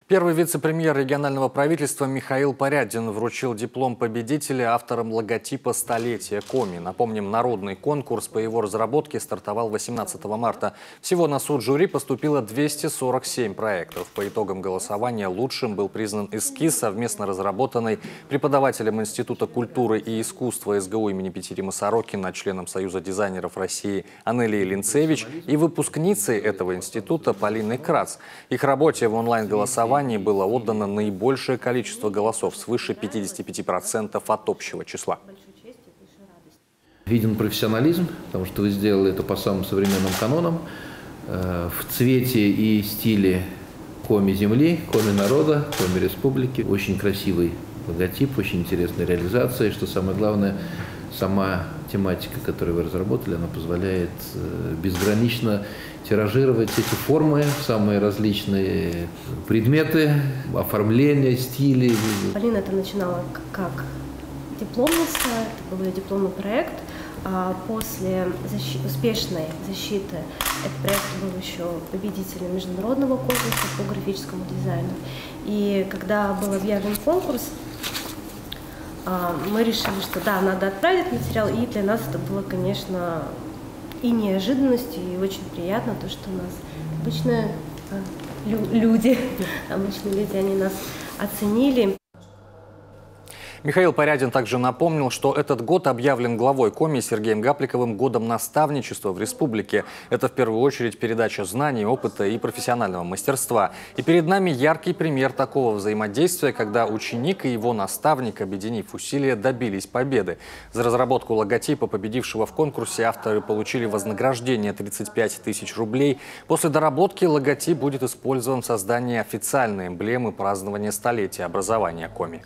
Первый вице-премьер регионального правительства Михаил Порядин вручил диплом победителя авторам логотипа «Столетие Коми». Напомним, народный конкурс по его разработке стартовал 18 марта. Всего на суд жюри поступило 247 проектов. По итогам голосования лучшим был признан эскиз, совместно разработанный преподавателем Института культуры и искусства СГУ имени Петирима Сорокина, членом Союза дизайнеров России Анелией Линцевич и выпускницей этого института Полиной Крац. Их работе в онлайн-голосовании было отдано наибольшее количество голосов, свыше 55% от общего числа. Виден профессионализм, потому что вы сделали это по самым современным канонам, в цвете и стиле Коми земли, Коми народа, Коми республики. Очень красивый логотип, очень интересная реализация. И что самое главное, сама тематика, которую вы разработали, она позволяет безгранично тиражировать эти формы, самые различные предметы, оформления, стили. Полина это начинала как дипломница, это был ее дипломный проект. А после успешной защиты этот проект был еще победителем международного конкурса по графическому дизайну. И когда был объявлен конкурс, мы решили, что да, надо отправить материал, и для нас это было, конечно, и неожиданностью, и очень приятно, то, что у нас обычные люди, они нас оценили. Михаил Порядин также напомнил, что этот год объявлен главой Коми Сергеем Гапликовым годом наставничества в республике. Это в первую очередь передача знаний, опыта и профессионального мастерства. И перед нами яркий пример такого взаимодействия, когда ученик и его наставник, объединив усилия, добились победы. За разработку логотипа победившего в конкурсе авторы получили вознаграждение 35 тысяч рублей. После доработки логотип будет использован в создании официальной эмблемы празднования столетия образования Коми.